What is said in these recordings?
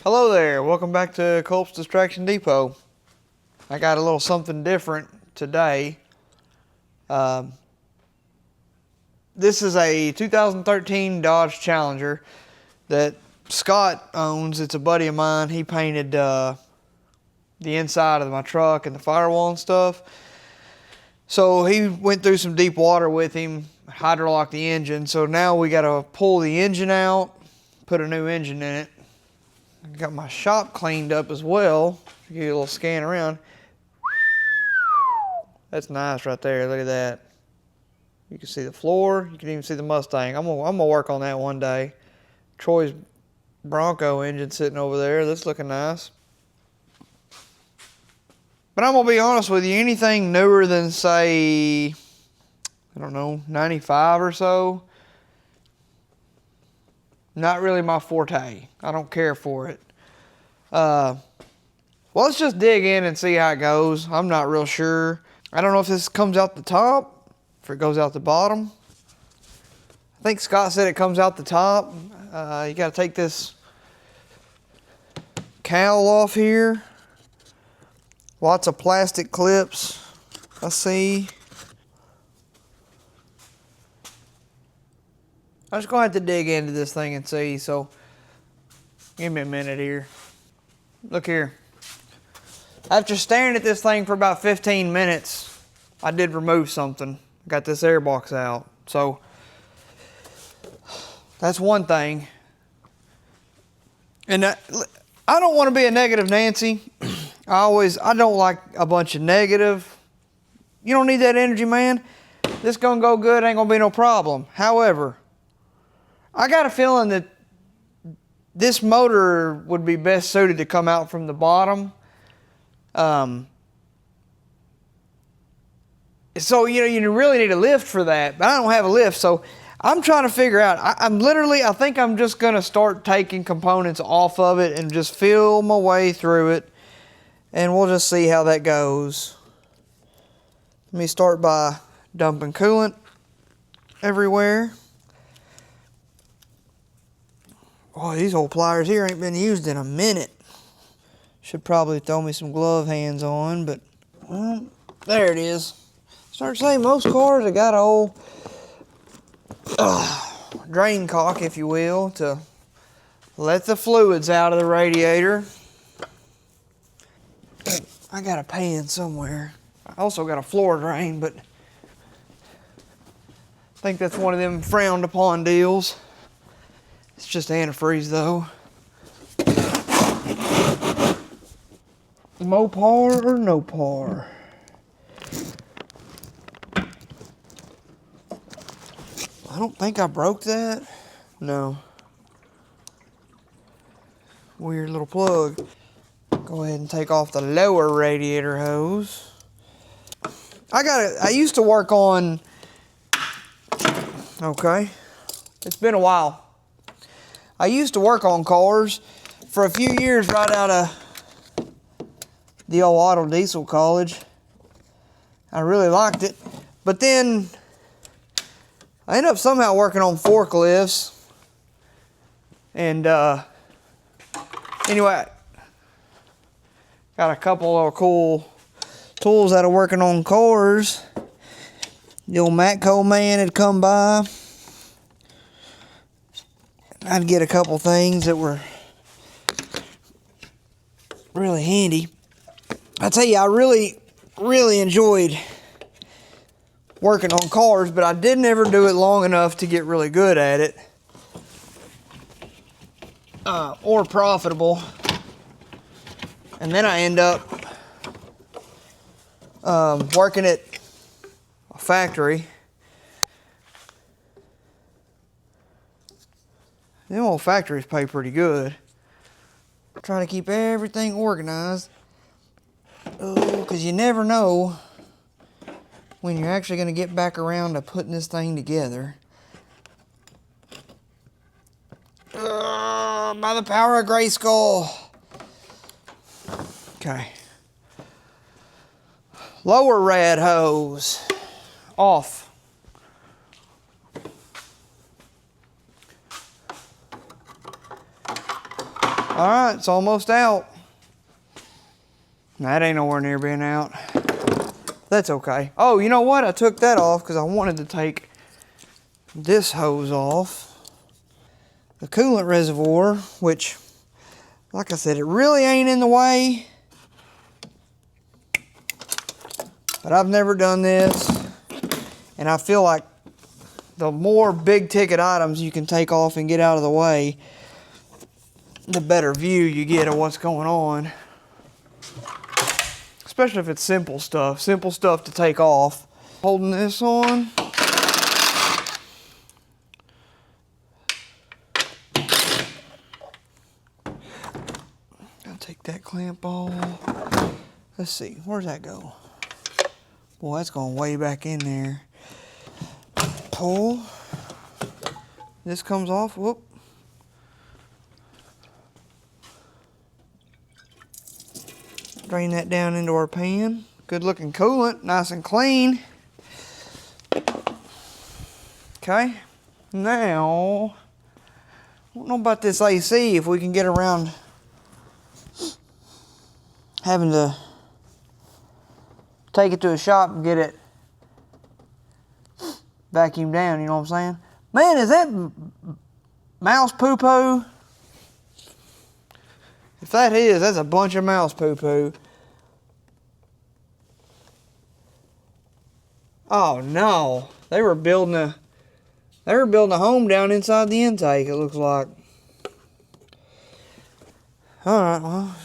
Hello there, welcome back to Culp's Distraction Depot. I got a little something different today. This is a 2013 Dodge Challenger that Scott owns. It's a buddy of mine. He painted the inside of my truck and the firewall and stuff. So he went through some deep water with him, hydrolocked the engine. So now we got to pull the engine out, put a new engine in it. I got my shop cleaned up as well. Give you a little scan around. That's nice right there. Look at that. You can see the floor. You can even see the Mustang. I'm gonna work on that one day. Troy's Bronco engine sitting over there. That's looking nice. But I'm gonna be honest with you. Anything newer than, say, I don't know, 95 or so, not really my forte. I don't care for it. Well, let's just dig in and see how it goes. I'm not real sure. I don't know if this comes out the top, if it goes out the bottom. I think Scott said it comes out the top. You got to take this cowl off here. Lots of plastic clips, I see. I'm just going to have to dig into this thing and see, so give me a minute here. Look here. After staring at this thing for about 15 minutes, I did remove something. Got this air box out. So that's one thing. And I don't want to be a negative Nancy. I don't like a bunch of negative. You don't need that energy, man. This gonna go good, ain't gonna be no problem. However, I got a feeling that this motor would be best suited to come out from the bottom. So, you really need a lift for that, but I don't have a lift, so I'm trying to figure out. I think I'm just going to start taking components off of it and just feel my way through it, and we'll just see how that goes. Let me start by dumping coolant everywhere. Boy, these old pliers here ain't been used in a minute. Should probably throw me some glove hands on, but, well, there it is. Start saying most cars have got an old drain cock, if you will, to let the fluids out of the radiator. I got a pan somewhere. I also got a floor drain, but I think that's one of them frowned upon deals. It's just antifreeze though. Mopar or no par? I don't think I broke that. No. Weird little plug. Go ahead and take off the lower radiator hose. I used to work on, okay, it's been a while. I used to work on cars for a few years right out of the old auto diesel college. I really liked it. But then I ended up somehow working on forklifts. And anyway, got a couple of cool tools out of working on cars. The old Matco man had come by. I'd get a couple things that were really handy. I tell you, I really enjoyed working on cars, but I didn't ever do it long enough to get really good at it. Or profitable. And then I end up working at a factory. Them old factories pay pretty good. Trying to keep everything organized. Oh, because you never know when you're actually going to get back around to putting this thing together. By the power of Grayskull. Okay. Lower rad hose. Off. All right, it's almost out. That ain't nowhere near being out. That's okay. Oh, you know what? I took that off because I wanted to take this hose off. The coolant reservoir, which, like I said, it really ain't in the way. But I've never done this. And I feel like the more big ticket items you can take off and get out of the way, the better view you get of what's going on. Especially if it's simple stuff to take off. Holding this on. I'll take that clamp off. Let's see, where's that go? Boy, that's going way back in there. Pull. This comes off, whoop. Drain that down into our pan. Good looking coolant, nice and clean. Okay, now, I don't know about this AC, if we can get around having to take it to a shop and get it vacuumed down, you know what I'm saying? Man, is that mouse poo-poo? If that is, that's a bunch of mouse poo-poo. Oh no, they were building a home down inside the intake, it looks like. Alright, well.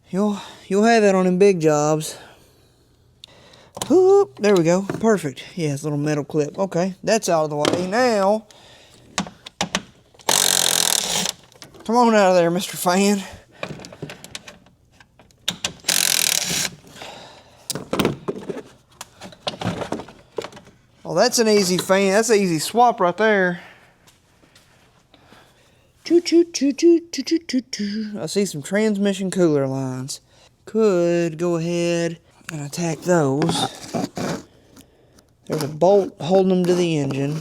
You'll have that on them big jobs. Oop, there we go. Perfect. Yeah, it's a little metal clip. Okay, that's out of the way. Now, come on out of there, Mr. Fan. Oh, that's an easy fan. That's an easy swap right there. Choo choo choo choo choo choo choo choo. I see some transmission cooler lines. Could go ahead and attack those. There's a bolt holding them to the engine.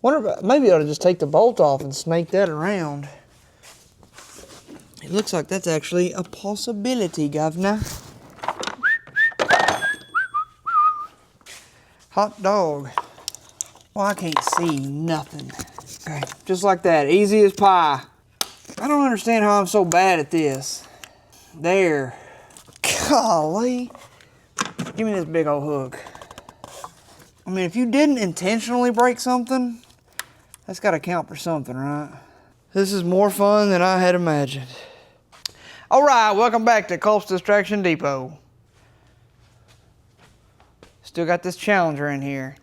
Wonder if maybe I ought to just take the bolt off and snake that around. It looks like that's actually a possibility, governor. Hot dog. Well, I can't see nothing. Okay, just like that, easy as pie. I don't understand how I'm so bad at this. There. Golly. Give me this big old hook. I mean, if you didn't intentionally break something, that's got to count for something, right? This is more fun than I had imagined. All right, welcome back to Culp's Distraction Depot. Still got this Challenger in here.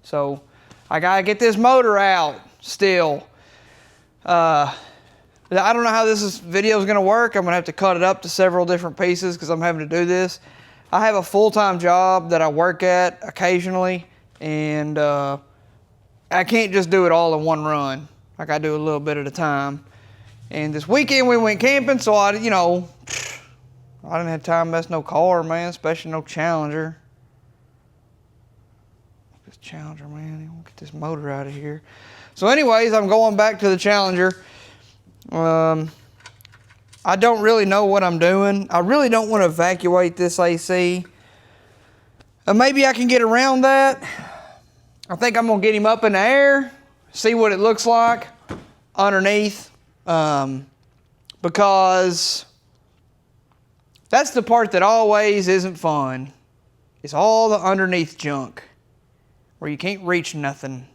So, I gotta get this motor out still. I don't know how this video is gonna work. I'm gonna have to cut it up to several different pieces because I'm having to do this. I have a full-time job that I work at occasionally, and I can't just do it all in one run. Like, I do a little bit at a time. And this weekend we went camping, so I didn't have time to mess no car, man, especially no Challenger. This Challenger, man, we'll get this motor out of here. So anyways, I'm going back to the Challenger. I don't really know what I'm doing. I really don't want to evacuate this AC. Maybe I can get around that. I think I'm going to get him up in the air, see what it looks like underneath. Because that's the part that always isn't fun. It's all the underneath junk where you can't reach nothing.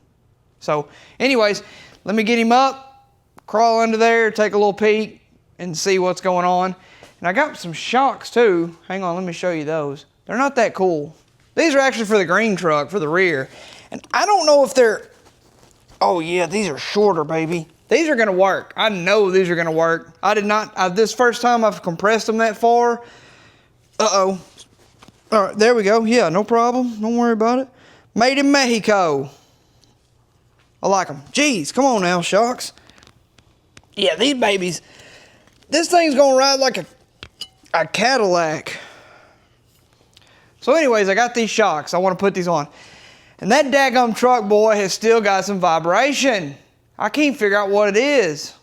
So anyways, let me get him up, crawl under there, take a little peek, and see what's going on. And I got some shocks too. Hang on, let me show you those. They're not that cool. These are actually for the green truck, for the rear. And I don't know if they're, oh yeah, these are shorter, baby. These are gonna work. I know these are gonna work. I did not, this first time I've compressed them that far. Uh-oh. All right, there we go. Yeah, no problem. Don't worry about it. Made in Mexico. I like them. Jeez, come on now, shocks. Yeah, these babies. This thing's gonna ride like a Cadillac. So anyways, I got these shocks. I want to put these on. And that daggum truck, boy, has still got some vibration. I can't figure out what it is,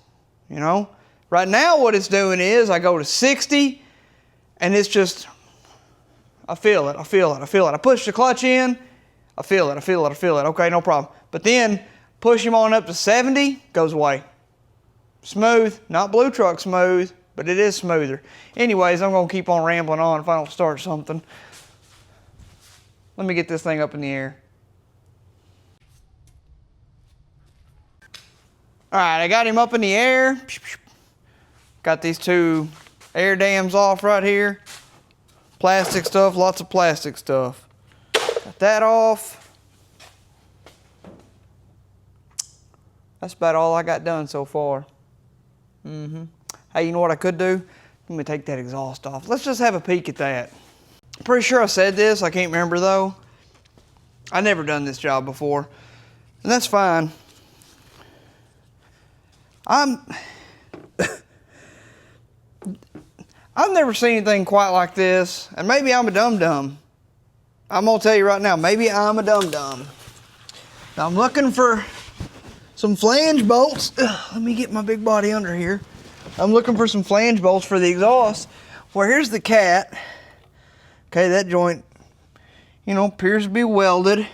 you know. Right now what it's doing is I go to 60 and it's just, I feel it. I push the clutch in, I feel it. Okay, no problem. But then push him on up to 70, goes away. Smooth, not Blue Truck smooth, but it is smoother. Anyways, I'm gonna keep on rambling on if I don't start something. Let me get this thing up in the air. All right, I got him up in the air. Got these two air dams off right here. Plastic stuff, lots of plastic stuff. Got that off. That's about all I got done so far. Hey, you know what I could do? Let me take that exhaust off. Let's just have a peek at that. I'm pretty sure I said this. I can't remember though. I never done this job before, and that's fine. I've never seen anything quite like this, and maybe I'm a dum-dum. I'm gonna tell you right now, maybe I'm a dum-dum. Now I'm looking for some flange bolts. Let me get my big body under here. I'm looking for some flange bolts for the exhaust. Well, here's the cat. Okay, that joint, you know, appears to be welded.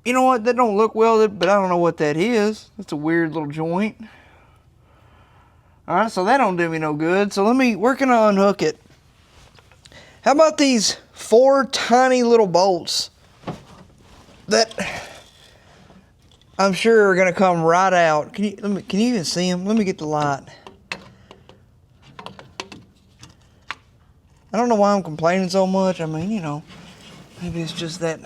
You know what, that don't look welded, but I don't know what that is. That's a weird little joint. All right, so that don't do me no good. So we're gonna unhook it. How about these 4 tiny little bolts that I'm sure are gonna come right out. Can you even see them? Let me get the light. I don't know why I'm complaining so much. I mean, you know, maybe it's just that,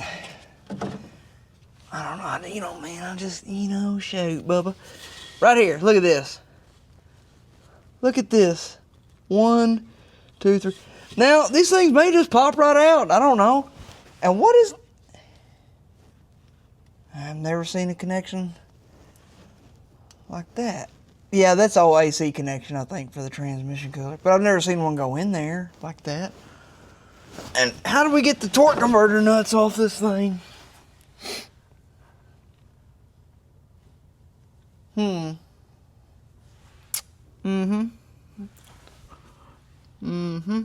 I don't know, you know, man, I just, you know, shoot, Bubba. Right here, look at this. Look at this. 1, 2, 3. Now, these things may just pop right out. I don't know. And what is... I've never seen a connection like that. Yeah, that's all AC connection, I think, for the transmission cooler. But I've never seen one go in there like that. And how do we get the torque converter nuts off this thing?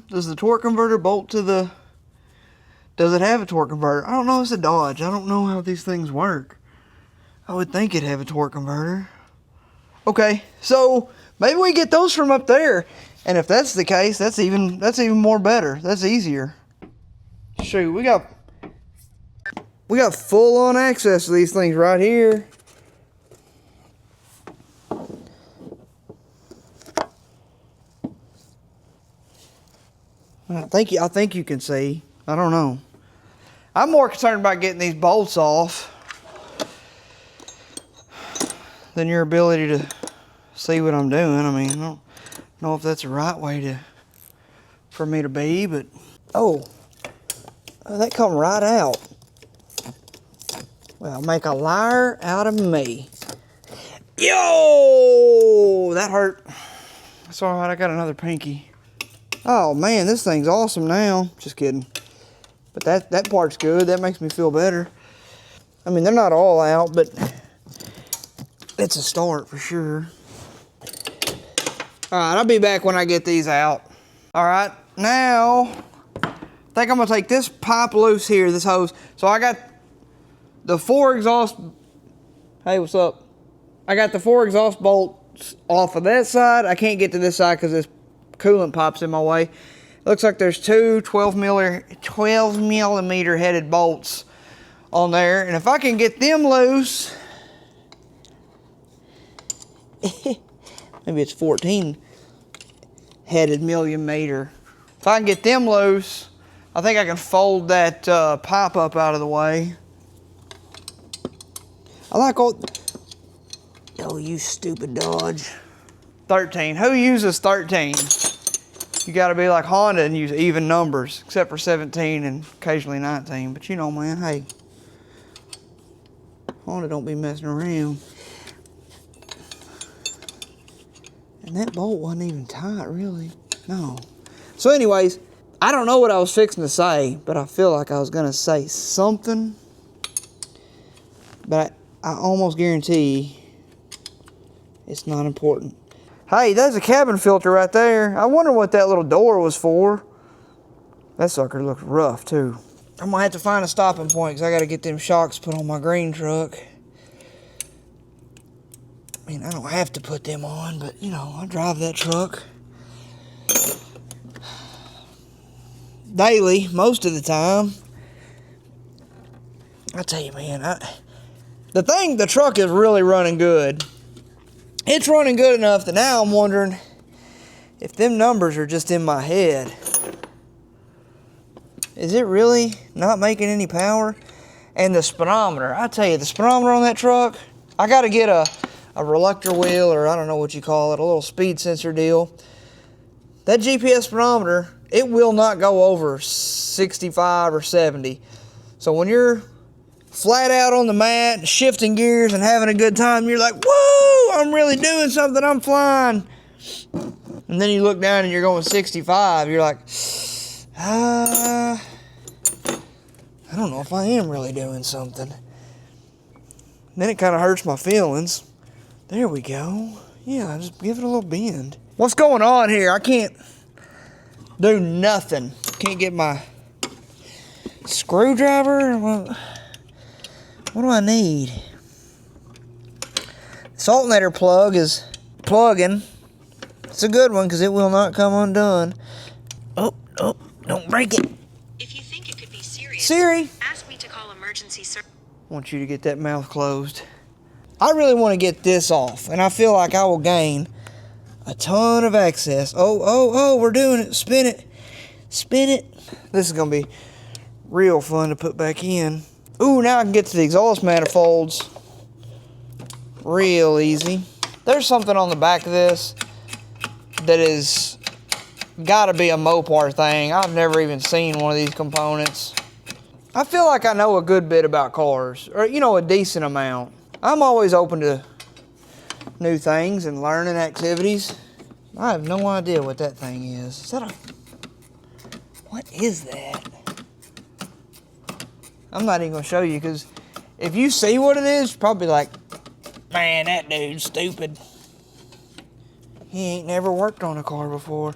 Does the torque converter bolt to the... Does it have a torque converter? I don't know. It's a Dodge. I don't know how these things work. I would think it'd have a torque converter. Okay, so maybe we get those from up there. And if that's the case, that's even more better. That's easier. Shoot, we got full on access to these things right here. I think you can see. I don't know. I'm more concerned about getting these bolts off than your ability to see what I'm doing. I mean, I don't know if that's the right way for me to be, but oh, that come right out. Well, make a liar out of me. Yo, that hurt. That's all right. I got another pinky. Oh man, this thing's awesome now. Just kidding. But that part's good. That makes me feel better. I mean, they're not all out, but it's a start for sure. All right, I'll be back when I get these out. All right, now I think I'm gonna take this pipe loose here, this hose. So I got the 4 exhaust. Hey, what's up? I got the 4 exhaust bolts off of that side. I can't get to this side because this coolant pipe's in my way. It looks like there's 2 12 millimeter headed bolts on there, and if I can get them loose, maybe it's 14 headed millimeter. If I can get them loose, I think I can fold that pipe up out of the way. I like all... Oh, you stupid Dodge. 13. Who uses 13? You gotta be like Honda and use even numbers, except for 17 and occasionally 19. But you know, man, hey, Honda don't be messing around. And that bolt wasn't even tight, really. No. So anyways, I don't know what I was fixing to say, but I feel like I was going to say something. But I almost guarantee it's not important. Hey, there's a cabin filter right there. I wonder what that little door was for. That sucker looks rough too. I'm gonna have to find a stopping point because I gotta get them shocks put on my green truck. I mean, I don't have to put them on, but you know, I drive that truck daily, most of the time. I tell you, man, the truck is really running good. It's running good enough that now I'm wondering if them numbers are just in my head. Is it really not making any power? And the speedometer, I tell you, the speedometer on that truck, I got to get a reluctor wheel, or I don't know what you call it, a little speed sensor deal. That GPS speedometer, it will not go over 65 or 70. So when you're flat out on the mat, shifting gears and having a good time, you're like, whoa, I'm really doing something, I'm flying. And then you look down and you're going 65, you're like, I don't know if I am really doing something. And then it kind of hurts my feelings. There we go. Yeah, just give it a little bend. What's going on here? I can't do nothing. Can't get my screwdriver. What do I need? The alternator plug is plugging. It's a good one because it will not come undone. Oh, don't break it. If you think it could be serious, Siri, ask me to call emergency service. I want you to get that mouth closed. I really want to get this off, and I feel like I will gain a ton of access. Oh, we're doing it. Spin it. Spin it. This is going to be real fun to put back in. Ooh, now I can get to the exhaust manifolds real easy. There's something on the back of this that is got to be a Mopar thing. I've never even seen one of these components. I feel like I know a good bit about cars, or you know, a decent amount. I'm always open to new things and learning activities. I have no idea what that thing is. Is that a... What is that? I'm not even going to show you, because if you see what it is, you're probably like, man, that dude's stupid. He ain't never worked on a car before.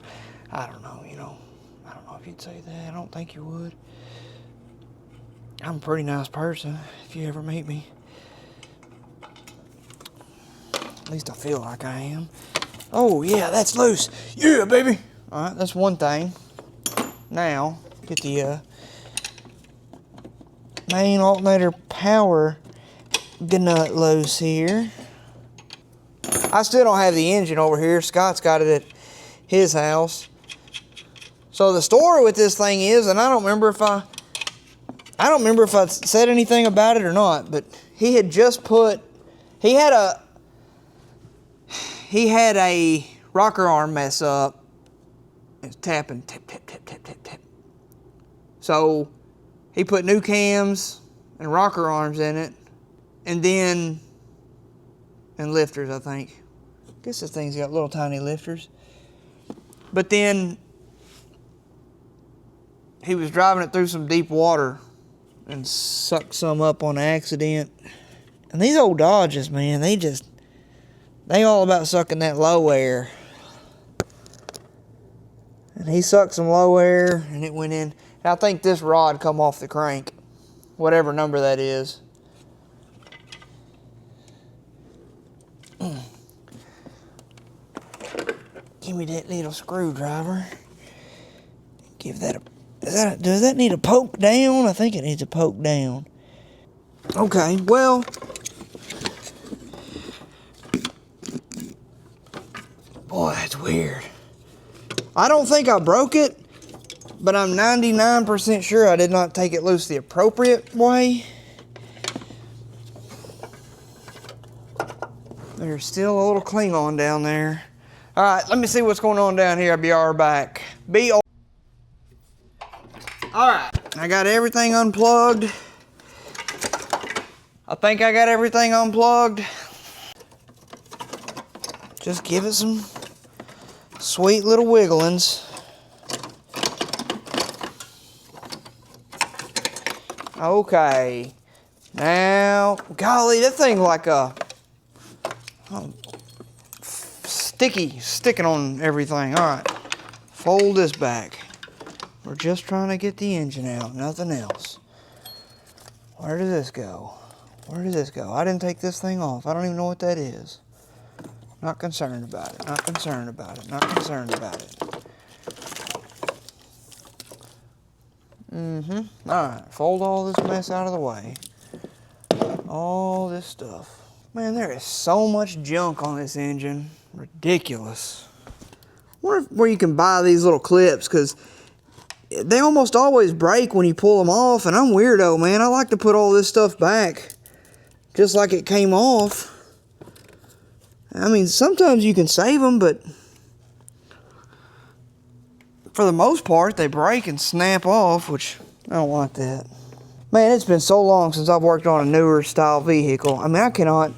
I don't know, you know. I don't know if you'd say that. I don't think you would. I'm a pretty nice person, if you ever meet me. At least I feel like I am. Oh, yeah, that's loose. Yeah, baby. All right, that's one thing. Now, get the main alternator power nut loose here. I still don't have the engine over here. Scott's got it at his house. So the story with this thing is, and I don't remember if I said anything about it or not, but he had just put, he had a rocker arm mess up. It's tapping, tap, tap, tap, tap, tap, tap. So he put new cams and rocker arms in it, and lifters, I think. I guess this thing's got little tiny lifters. But then he was driving it through some deep water and sucked some up on accident. And these old Dodges, man, they all about sucking that low air. And he sucked some low air and it went in. And I think this rod come off the crank, whatever number that is. Give me that little screwdriver. Give that a... does that need a poke down? I think it needs a poke down. Okay, well... Boy, that's weird. I don't think I broke it, but I'm 99% sure I did not take it loose the appropriate way. There's still a little Klingon down there. All right, let me see what's going on down here. I'll be right back. All right, I got everything unplugged. I think I got everything unplugged. Just give it some sweet little wigglings. Okay. Now, golly, that thing like a sticking on everything. All right, fold this back. We're just trying to get the engine out, nothing else. Where does this go? Where does this go? I didn't take this thing off. I don't even know what that is. Not concerned about it. Not concerned about it. Not concerned about it. All right, fold all this mess out of the way. All this stuff. Man, there is so much junk on this engine. Ridiculous. I wonder where you can buy these little clips, because they almost always break when you pull them off, and I'm weirdo, man. I like to put all this stuff back just like it came off. I mean, sometimes you can save them, but for the most part, they break and snap off, which I don't like that. Man, it's been so long since I've worked on a newer style vehicle. I mean,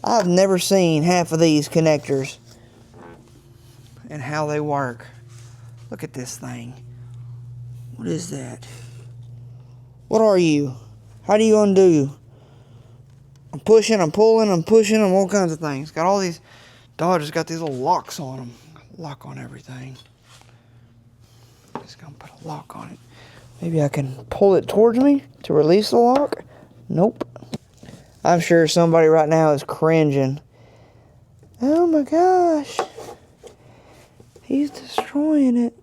I've never seen half of these connectors and how they work. Look at this thing. What is that? What are you? How do you undo? I'm pushing, I'm pulling, I'm pushing, I'm all kinds of things. Got all these, Dodge has got these little locks on them. Lock on everything. Just gonna put a lock on it. Maybe I can pull it towards me to release the lock. Nope. I'm sure somebody right now is cringing. Oh my gosh. He's destroying it.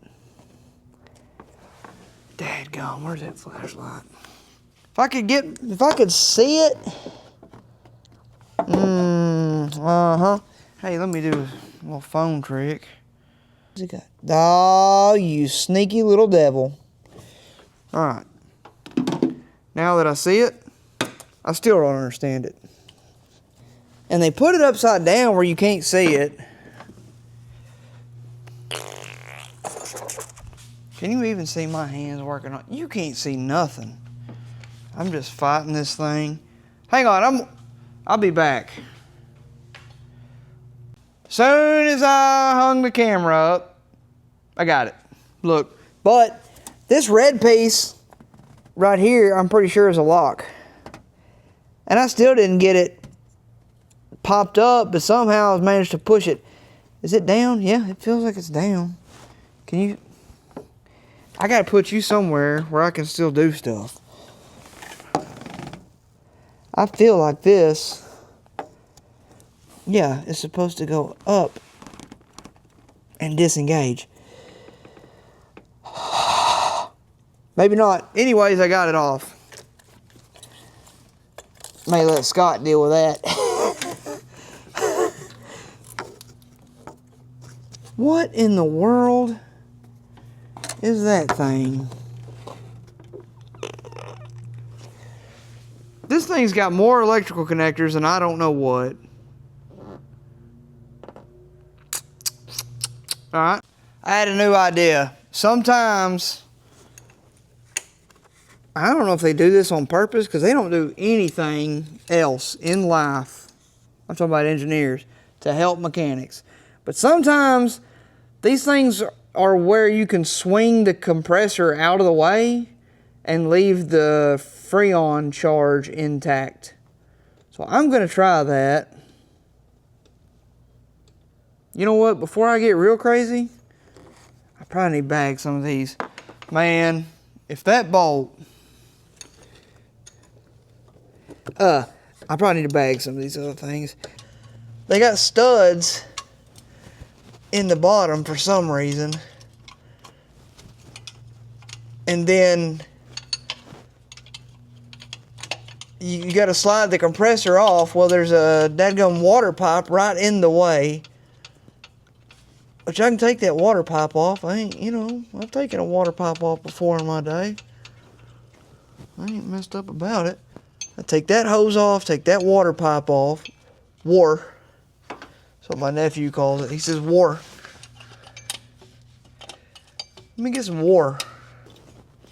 Dadgum, where's that flashlight? If I could see it. Hey, let me do a little phone trick. What's it got? Oh, you sneaky little devil. Alright. Now that I see it, I still don't understand it. And they put it upside down where you can't see it. Can you even see my hands working on? You can't see nothing. I'm just fighting this thing. Hang on, I'll be back. Soon as I hung the camera up, I got it. Look, but this red piece right here, I'm pretty sure is a lock. And I still didn't get it popped up, but somehow I've managed to push it. Is it down? Yeah, it feels like it's down. Can you? I gotta put you somewhere where I can still do stuff. I feel like this. Yeah, it's supposed to go up and disengage. Maybe not. Anyways, I got it off. May let Scott deal with that. What in the world is that thing? This thing's got more electrical connectors than I don't know what. Alright. I had a new idea. Sometimes, I don't know if they do this on purpose, because they don't do anything else in life, I'm talking about engineers, to help mechanics. But sometimes these things are where you can swing the compressor out of the way and leave the Freon charge intact. So I'm going to try that. You know what? Before I get real crazy, I probably need to bag some of these. Man, if that bolt... I probably need to bag some of these other things. They got studs in the bottom for some reason. And then you got to slide the compressor off. Well, there's a dadgum water pipe right in the way. Which I can take that water pipe off. I've taken a water pipe off before in my day. I ain't messed up about it. I take that hose off, take that water pipe off. War. That's what my nephew calls it. He says war. Let me get some war.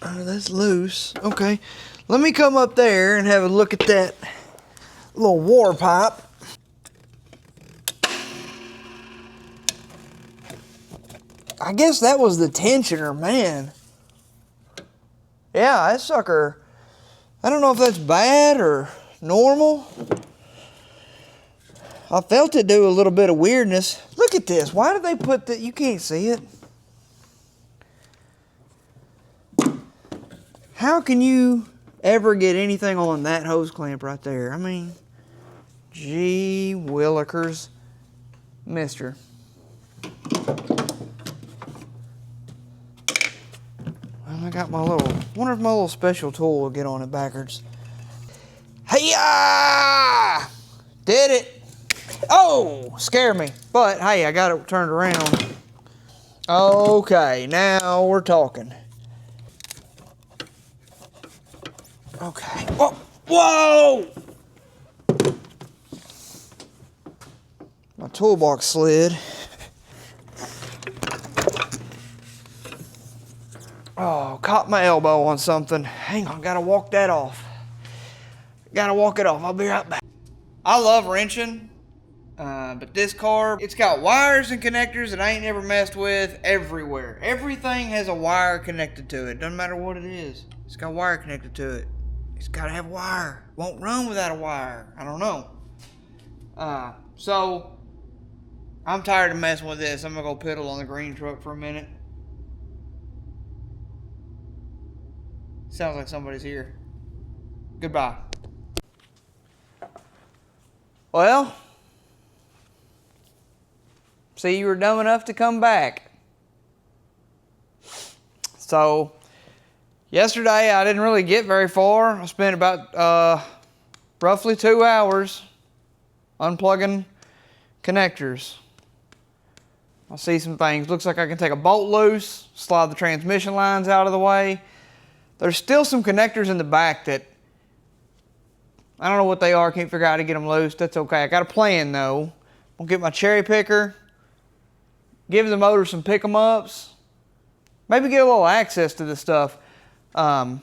That's loose. Okay. Let me come up there and have a look at that little war pipe. I guess that was the tensioner, man. Yeah, that sucker I don't know if that's bad or normal. I felt it do a little bit of weirdness. Look at this. Why did they put that? You can't see it. How can you ever get anything on that hose clamp right there? I mean, gee willikers, mister. Well, I got my little, wonder if my little special tool will get on it backwards. Hey-ya! Did it. Oh, scared me. But hey, I got it turned around. Okay, now we're talking. Okay. Whoa! Whoa! My toolbox slid. Oh, caught my elbow on something. Hang on, gotta walk that off. Gotta walk it off. I'll be right back. I love wrenching. But this car, it's got wires and connectors that I ain't never messed with everywhere. Everything has a wire connected to it. Doesn't matter what it is. It's got wire connected to it. It's got to have wire. Won't run without a wire. I don't know. So, I'm tired of messing with this. I'm going to go piddle on the green truck for a minute. Sounds like somebody's here. Goodbye. Well... See, you were dumb enough to come back. So, yesterday I didn't really get very far. I spent about roughly 2 hours unplugging connectors. I see some things. Looks like I can take a bolt loose, slide the transmission lines out of the way. There's still some connectors in the back that I don't know what they are. Can't figure out how to get them loose. That's okay. I got a plan though. I'll get my cherry picker. Give the motor some pick-em-ups. Maybe get a little access to this stuff. But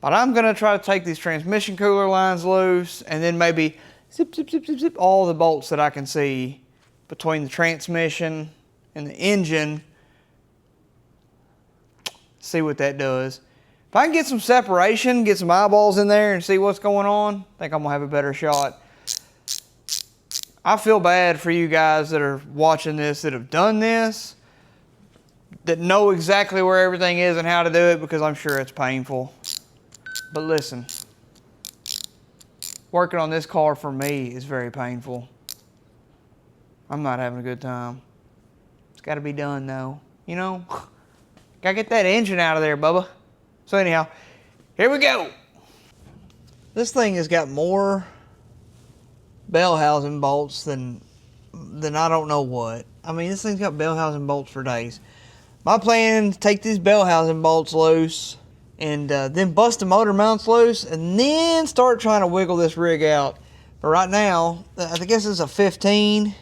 I'm going to try to take these transmission cooler lines loose and then maybe zip, zip, zip, zip, zip all the bolts that I can see between the transmission and the engine. See what that does. If I can get some separation, get some eyeballs in there and see what's going on, I think I'm going to have a better shot. I feel bad for you guys that are watching this, that have done this, that know exactly where everything is and how to do it, because I'm sure it's painful. But listen, working on this car for me is very painful. I'm not having a good time. It's got to be done though. You know, gotta get that engine out of there, Bubba. So anyhow, here we go. This thing has got more bell housing bolts than I don't know what. I mean, this thing's got bell housing bolts for days. My plan is to take these bell housing bolts loose and then bust the motor mounts loose and then start trying to wiggle this rig out. But right now, I guess it's a 15.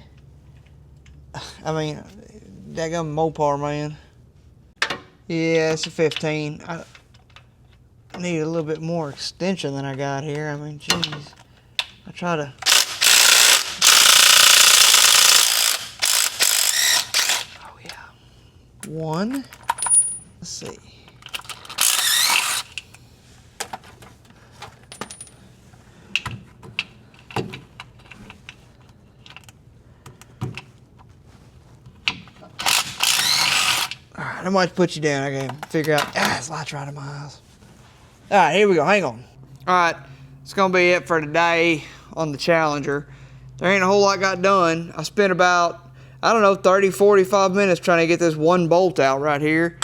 I mean, daggum Mopar, man. Yeah, it's a 15. I need a little bit more extension than I got here. I mean, jeez. I try to... One. Let's see. Alright, I might put you down. I can figure out. This light's right in my eyes. Alright, here we go. Hang on. Alright, it's going to be it for today on the Challenger. There ain't a whole lot got done. I spent about, I don't know, 30, 45 minutes trying to get this one bolt out right here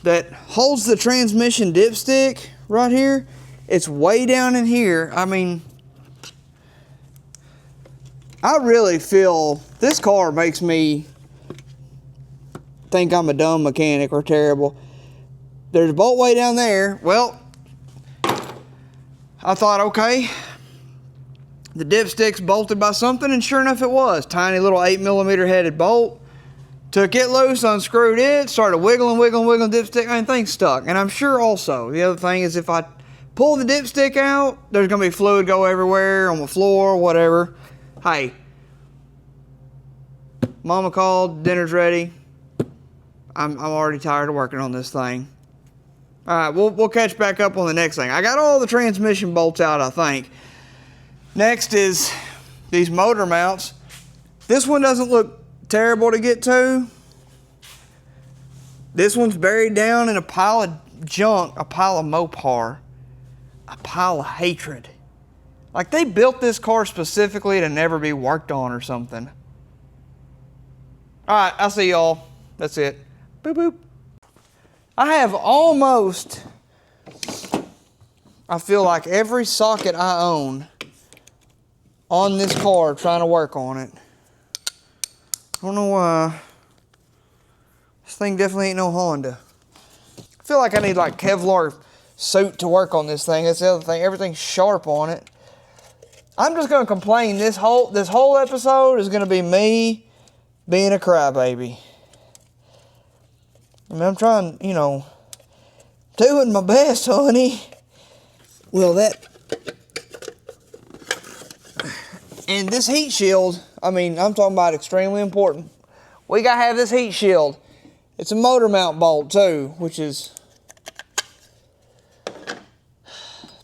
that holds the transmission dipstick right here. It's way down in here. I mean, I really feel this car makes me think I'm a dumb mechanic or terrible. There's a bolt way down there. Well, I thought, okay, the dipstick's bolted by something, and sure enough it was. Tiny little 8mm headed bolt. Took it loose, unscrewed it, started wiggling dipstick, and things stuck. And I'm sure also, the other thing is if I pull the dipstick out, there's gonna be fluid go everywhere, on the floor, whatever. Hey, Mama called, dinner's ready. I'm already tired of working on this thing. All right, we'll catch back up on the next thing. I got all the transmission bolts out, I think. Next is these motor mounts. This one doesn't look terrible to get to. This one's buried down in a pile of junk, a pile of Mopar, a pile of hatred. Like they built this car specifically to never be worked on or something. All right, I'll see y'all. That's it. Boop, boop. I have almost, I feel like every socket I own on this car trying to work on it. I don't know why. This thing definitely ain't no Honda. I feel like I need like Kevlar suit to work on this thing. That's the other thing. Everything's sharp on it. I'm just gonna complain. This whole episode is gonna be me being a crybaby. I mean, I'm trying, you know, doing my best, honey. Well, and this heat shield, I mean, I'm talking about extremely important. We gotta have this heat shield. It's a motor mount bolt too, which is,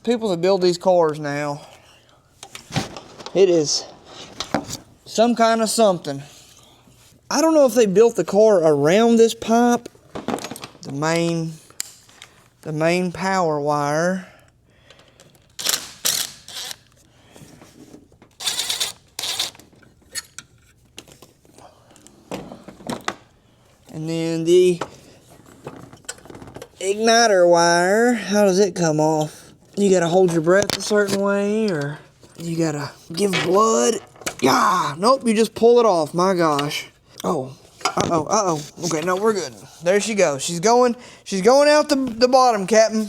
people that build these cars now, it is some kind of something. I don't know if they built the car around this pipe, the main power wire. And then the igniter wire, how does it come off? You gotta hold your breath a certain way, or you gotta give blood. Yeah, nope, you just pull it off, my gosh. Oh, uh-oh. Okay, no, we're good. There she goes. She's going out the bottom, Captain.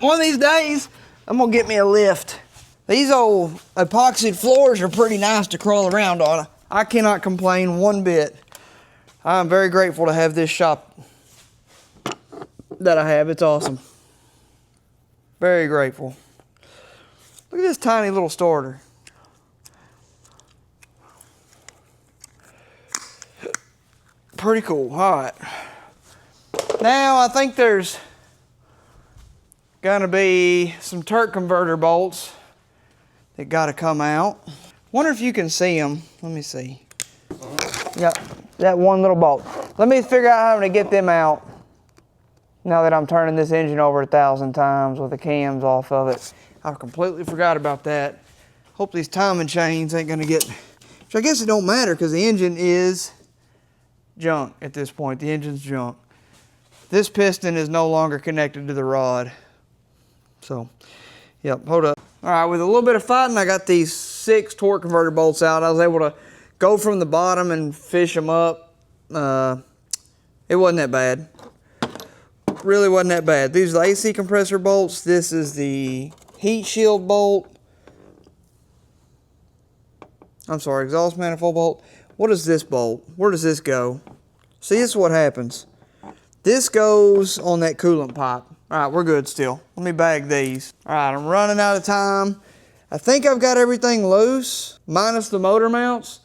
One of these days, I'm gonna get me a lift. These old epoxy floors are pretty nice to crawl around on. I cannot complain one bit. I'm very grateful to have this shop that I have. It's awesome. Very grateful. Look at this tiny little starter. Pretty cool. All right. Now I think there's gonna be some Turk converter bolts that gotta come out. Wonder if you can see them. Let me see. Yep, that one little bolt. Let me figure out how to get them out now that I'm turning this engine over 1,000 times with the cams off of it. I completely forgot about that. Hope these timing chains ain't gonna get, which I guess it don't matter because the engine is junk at this point. The engine's junk. This piston is no longer connected to the rod. So, yep, hold up. All right, with a little bit of fighting, I got these 6 torque converter bolts out. I was able to go from the bottom and fish them up. It wasn't that bad. Really wasn't that bad. These are the AC compressor bolts. This is the heat shield bolt. I'm sorry, exhaust manifold bolt. What is this bolt? Where does this go? See, this is what happens. This goes on that coolant pipe. All right, we're good still. Let me bag these. All right, I'm running out of time. I think I've got everything loose, minus the motor mounts,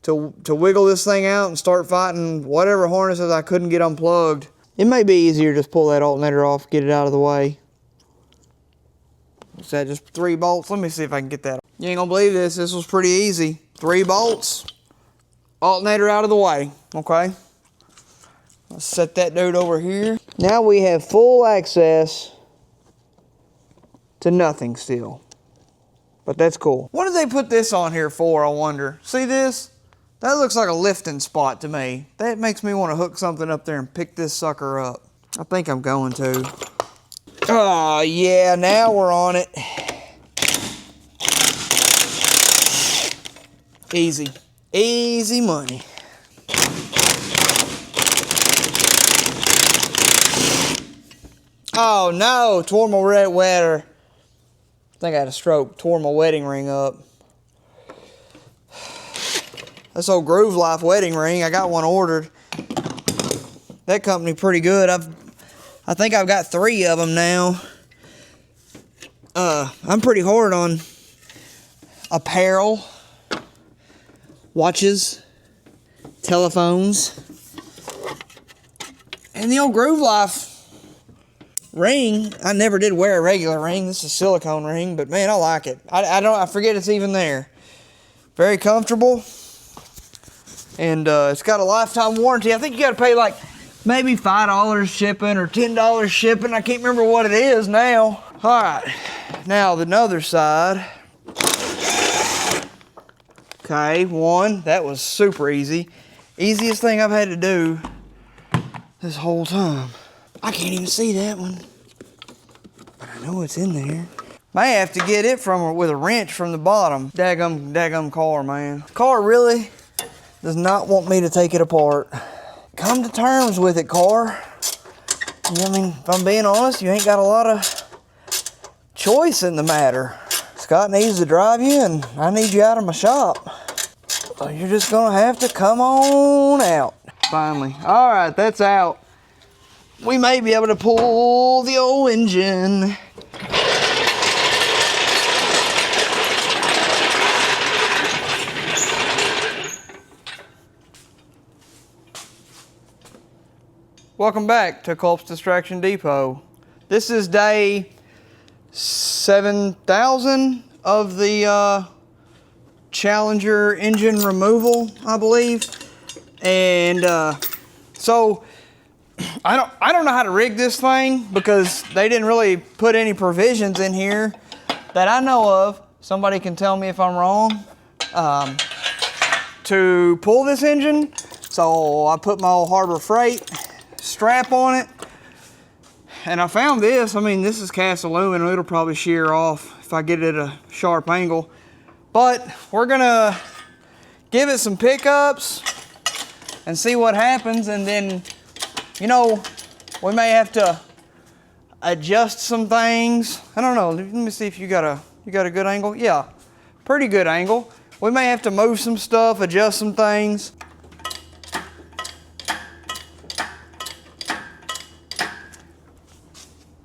to wiggle this thing out and start fighting whatever harnesses I couldn't get unplugged. It may be easier to just pull that alternator off, get it out of the way. Is that just 3 bolts? Let me see if I can get that. You ain't gonna believe this. This was pretty easy. 3 bolts, alternator out of the way, okay? Let's set that dude over here. Now we have full access to nothing still. But that's cool. What did they put this on here for, I wonder? See this? That looks like a lifting spot to me. That makes me want to hook something up there and pick this sucker up. I think I'm going to. Oh, yeah, now we're on it. Easy. Easy money. Oh no, tore my red wetter. I think I had a stroke, tore my wedding ring up. This old Groove Life wedding ring, I got one ordered. That company pretty good. I think I've got 3 of them now. I'm pretty hard on apparel, watches, telephones, and the old Groove Life ring. I never did wear a regular ring. This is a silicone ring, but man, I like it. I forget it's even there. Very comfortable. And it's got a lifetime warranty. I think you got to pay like maybe $5 shipping or $10 shipping. I can't remember what it is now. All right, now the other side. Okay, one, that was super easy. Easiest thing I've had to do this whole time. I can't even see that one. But I know it's in there. May have to get it with a wrench from the bottom. Daggum car, man. Car really does not want me to take it apart. Come to terms with it, car. I mean, if I'm being honest, you ain't got a lot of choice in the matter. Scott needs to drive you, and I need you out of my shop. So you're just gonna have to come on out. Finally. All right, that's out. We may be able to pull the old engine. Welcome back to Culp's Distraction Depot. This is day 7,000 of the Challenger engine removal, I believe. And so I don't know how to rig this thing because they didn't really put any provisions in here that I know of. Somebody can tell me if I'm wrong. To pull this engine, so I put my old Harbor Freight strap on it, and I found this. I mean, this is cast aluminum. It'll probably shear off if I get it at a sharp angle, but we're gonna give it some pickups and see what happens. And then, you know, we may have to adjust some things. I don't know. Let me see if you got a good angle. Yeah, pretty good angle. We may have to move some stuff, adjust some things.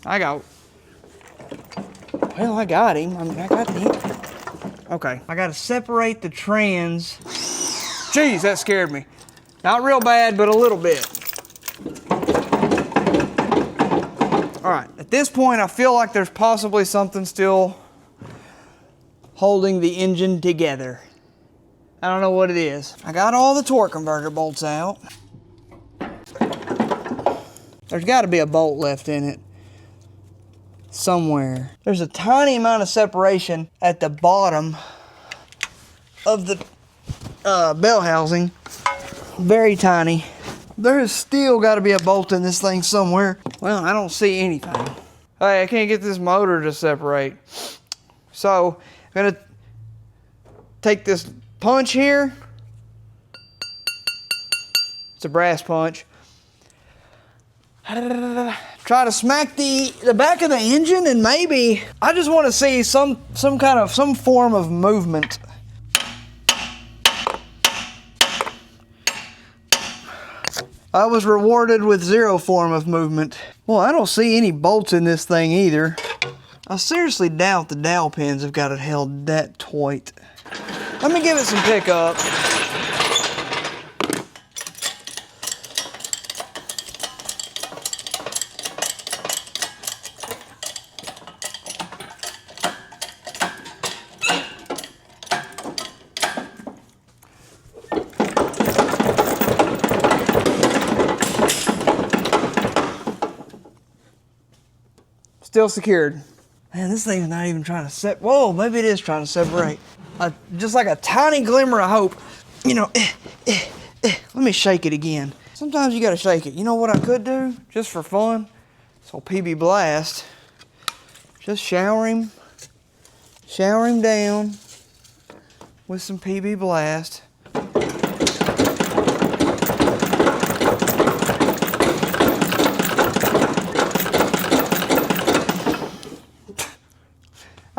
I got him. I mean, I got him. Okay, I got to separate the trans. Jeez, that scared me. Not real bad, but a little bit. All right, at this point, I feel like there's possibly something still holding the engine together. I don't know what it is. I got all the torque converter bolts out. There's got to be a bolt left in it somewhere. There's a tiny amount of separation at the bottom of the bell housing. Very tiny. There has still got to be a bolt in this thing somewhere. Well, I don't see anything. Hey, I can't get this motor to separate. So I'm gonna take this punch here. It's a brass punch. Try to smack the back of the engine, and maybe I just want to see some form of movement. I was rewarded with zero form of movement. Well, I don't see any bolts in this thing either. I seriously doubt the dowel pins have got it held that tight. Let me give it some pickup. Still secured. Man, this thing's not even trying to whoa, maybe it is trying to separate. Just like a tiny glimmer of hope. You know, let me shake it again. Sometimes you gotta shake it. You know what I could do, just for fun? So PB Blast. Just shower him down with some PB Blast.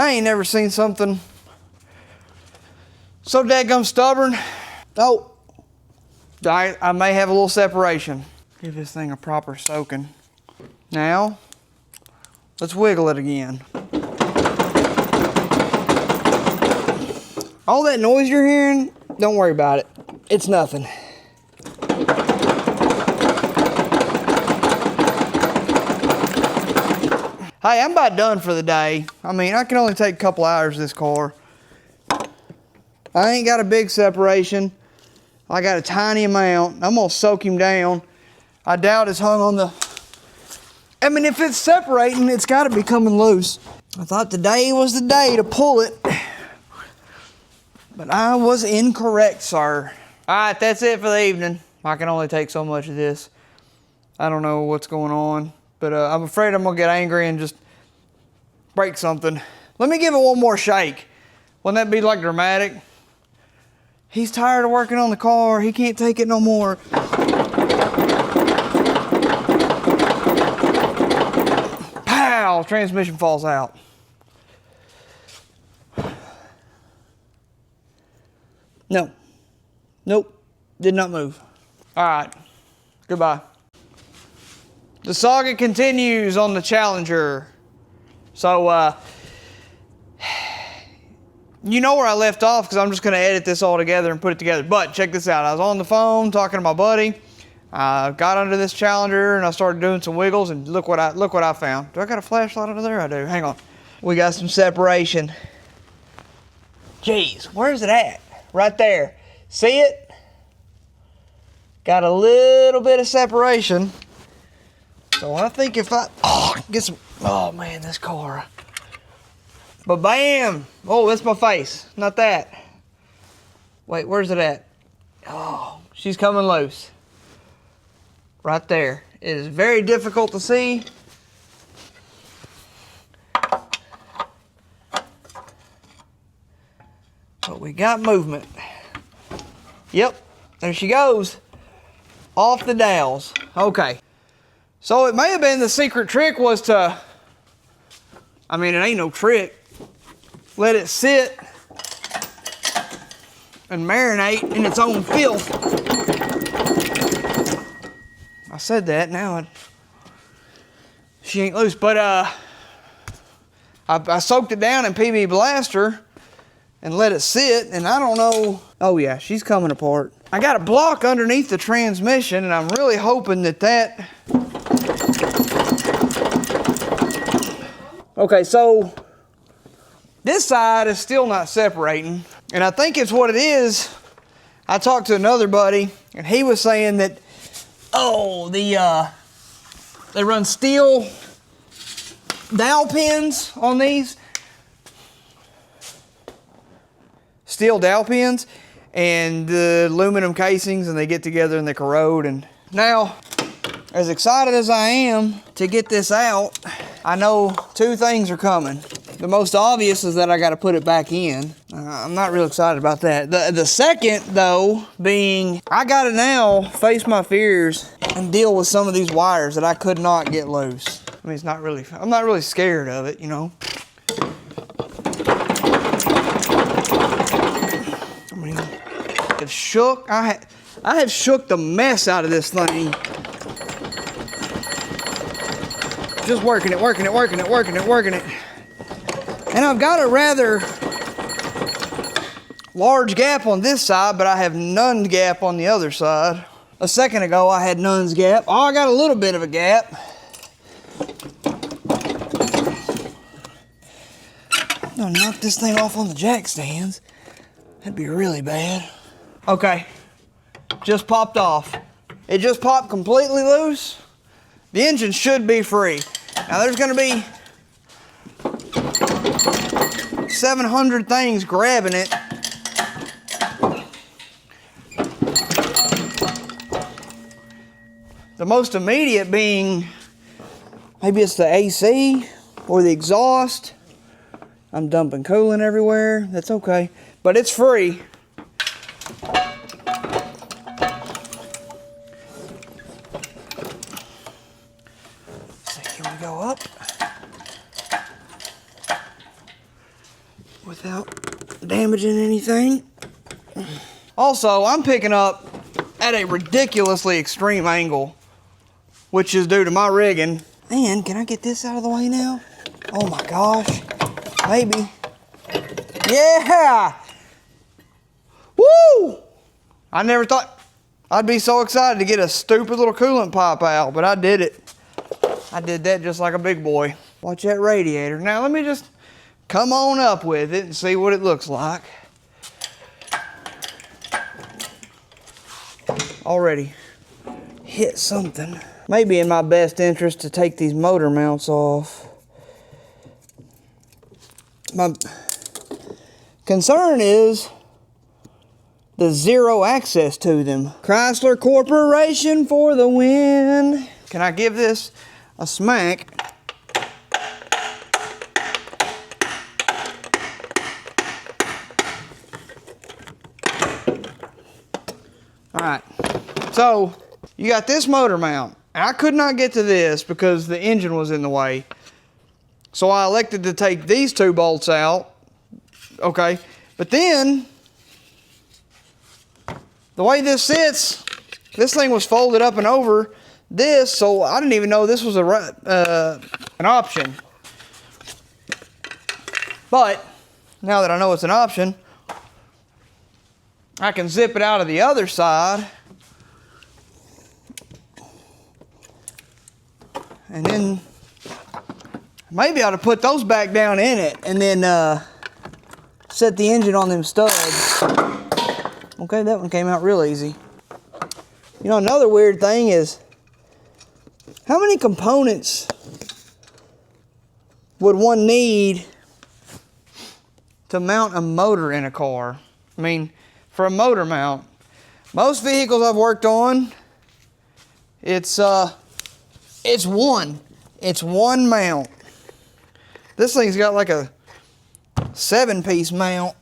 I ain't never seen something so dadgum stubborn. Oh, I may have a little separation. Give this thing a proper soaking. Now, let's wiggle it again. All that noise you're hearing, don't worry about it. It's nothing. Hey, I'm about done for the day. I mean, I can only take a couple hours of this car. I ain't got a big separation. I got a tiny amount. I'm gonna soak him down. I doubt it's hung on the... I mean, if it's separating, it's gotta be coming loose. I thought today was the day to pull it. But I was incorrect, sir. All right, that's it for the evening. I can only take so much of this. I don't know what's going on, but I'm afraid I'm gonna get angry and just break something. Let me give it one more shake. Wouldn't that be like dramatic? He's tired of working on the car. He can't take it no more. Pow! Transmission falls out. No. Nope. Did not move. All right. Goodbye. The saga continues on the Challenger. So, you know where I left off because I'm just going to edit this all together and put it together. But check this out. I was on the phone talking to my buddy. I got under this Challenger and I started doing some wiggles, and look what I found. Do I got a flashlight under there? I do. Hang on. We got some separation. Jeez, where's it at? Right there. See it? Got a little bit of separation. So I think if I get some, oh man, this car. But bam! Oh, that's my face, not that. Wait, where's it at? Oh, she's coming loose. Right there. It is very difficult to see. But we got movement. Yep, there she goes. Off the dowels. Okay. So it may have been the secret trick was to, I mean, it ain't no trick. Let it sit and marinate in its own filth. I said that, now she ain't loose, but I soaked it down in PB Blaster and let it sit, and I don't know, oh yeah, she's coming apart. I got a block underneath the transmission, and I'm really hoping that okay, so this side is still not separating, and I think it's what it is. I talked to another buddy, and he was saying that, oh, they run steel dowel pins on these. Steel dowel pins and the aluminum casings, and they get together and they corrode. And now, as excited as I am to get this out, I know two things are coming. The most obvious is that I got to put it back in. I'm not real excited about that. The second, though, being I got to now face my fears and deal with some of these wires that I could not get loose. I mean, it's not really, I'm not really scared of it, you know. I mean, it shook. I have shook the mess out of this thing. Just working it. And I've got a rather large gap on this side, but I have none gap on the other side. A second ago, I had none's gap. Oh, I got a little bit of a gap. I'll knock this thing off on the jack stands. That'd be really bad. Okay, just popped off. It just popped completely loose. The engine should be free. Now there's gonna be 700 things grabbing it. The most immediate being, maybe it's the AC or the exhaust. I'm dumping coolant everywhere. That's okay, but it's free. So can we go up without damaging anything? Also, I'm picking up at a ridiculously extreme angle, which is due to my rigging. And can I get this out of the way now? Oh my gosh. Maybe. Yeah! Woo! I never thought I'd be so excited to get a stupid little coolant pipe out, but I did it. I did that just like a big boy. Watch that radiator. Now let me just come on up with it and see what it looks like. Already hit something. Maybe in my best interest to take these motor mounts off. My concern is the zero access to them. Chrysler Corporation for the win. Can I give this a smack? All right, so you got this motor mount. I could not get to this because the engine was in the way. So I elected to take these two bolts out. Okay, but then the way this sits, this thing was folded up and over this, so I didn't even know this was an option. But now that I know it's an option, I can zip it out of the other side. And then maybe I ought to put those back down in it and then set the engine on them studs. Okay, that one came out real easy. You know, another weird thing is, how many components would one need to mount a motor in a car? I mean, for a motor mount, most vehicles I've worked on, it's one mount. This thing's got like a 7-piece mount.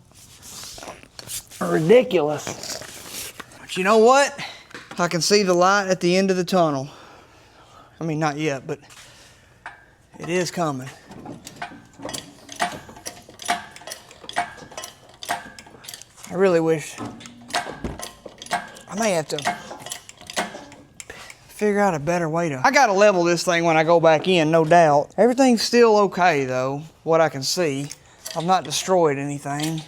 Ridiculous. But you know what? I can see the light at the end of the tunnel. I mean, not yet, but it is coming. I really wish I may have to figure out a better way to... I gotta level this thing when I go back in, no doubt. Everything's still okay though, what I can see. I've not destroyed anything.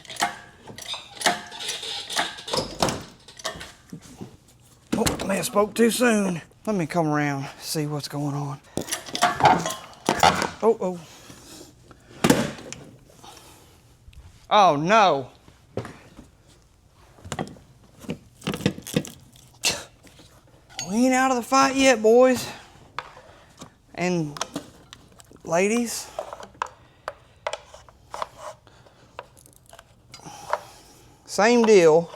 Oh, I may have spoke too soon. Let me come around, see what's going on. Oh. Oh no. We ain't out of the fight yet, boys and ladies. Same deal.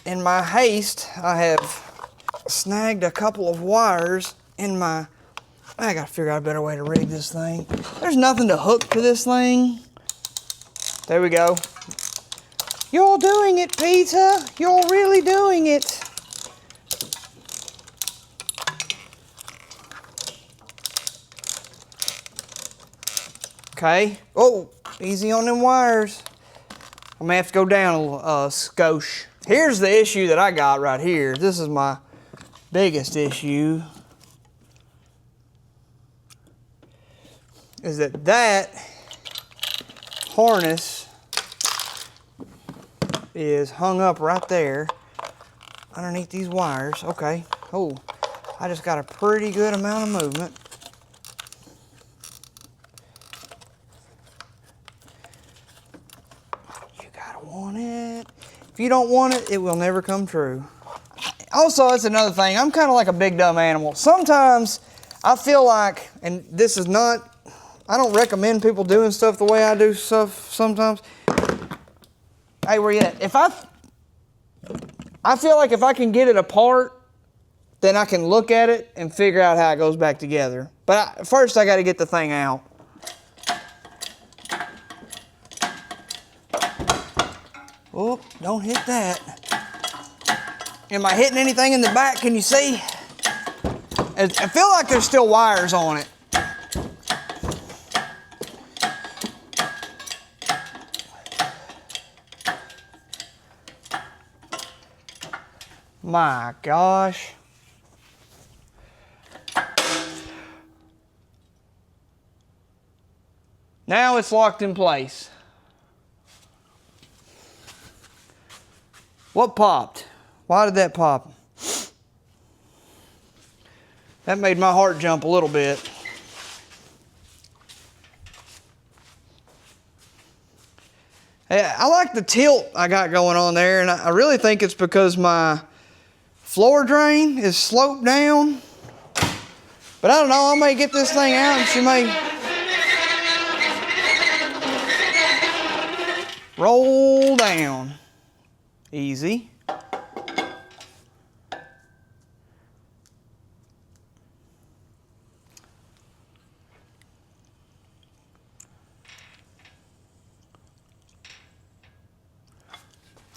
In my haste, I have snagged a couple of wires in my... I gotta figure out a better way to rig this thing. There's nothing to hook to this thing. There we go. You're doing it, Peter. You're really doing it. Okay. Oh, easy on them wires. I may have to go down a skosh. Here's the issue that I got right here. This is my biggest issue. Is that harness is hung up right there underneath these wires. Okay. Oh, I just got a pretty good amount of movement. You gotta want it. If you don't want it, it will never come true. Also, that's another thing. I'm kind of like a big dumb animal. Sometimes I feel like, and this is not, I don't recommend people doing stuff the way I do stuff sometimes. Hey, where you at? I feel like if I can get it apart, then I can look at it and figure out how it goes back together. But first I got to get the thing out. Oh, don't hit that. Am I hitting anything in the back? Can you see? I feel like there's still wires on it. My gosh. Now it's locked in place. What popped? Why did that pop? That made my heart jump a little bit. Hey, I like the tilt I got going on there, and I really think it's because my floor drain is sloped down. But I don't know, I may get this thing out and she may roll down. Easy.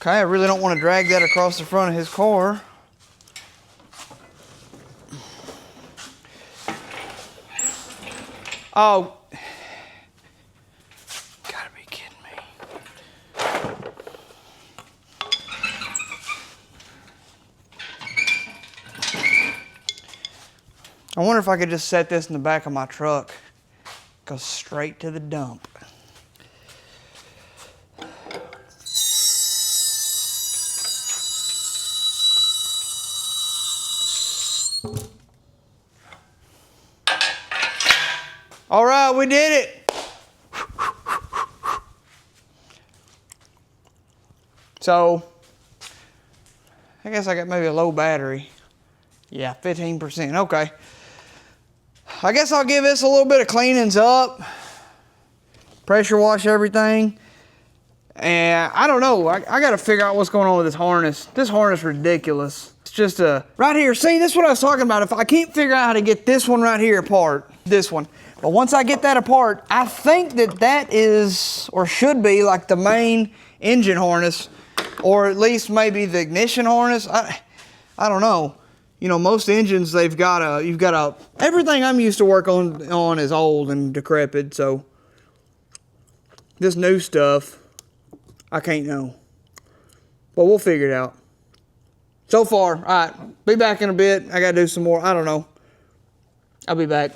Okay, I really don't want to drag that across the front of his car. Oh, gotta be kidding me. I wonder if I could just set this in the back of my truck. Go straight to the dump. All right, we did it. So, I guess I got maybe a low battery. Yeah, 15%, okay. I guess I'll give this a little bit of cleanings up. Pressure wash everything. And I don't know, I gotta figure out what's going on with this harness. This harness is ridiculous. It's just right here, see, this is what I was talking about. If I can't figure out how to get this one right here apart, this one. But once I get that apart, I think that is, or should be, like the main engine harness, or at least maybe the ignition harness. I don't know. You know, most engines, you've got a, everything I'm used to work on is old and decrepit, so this new stuff, I can't know. But we'll figure it out. So far, all right, be back in a bit. I gotta do some more, I don't know. I'll be back.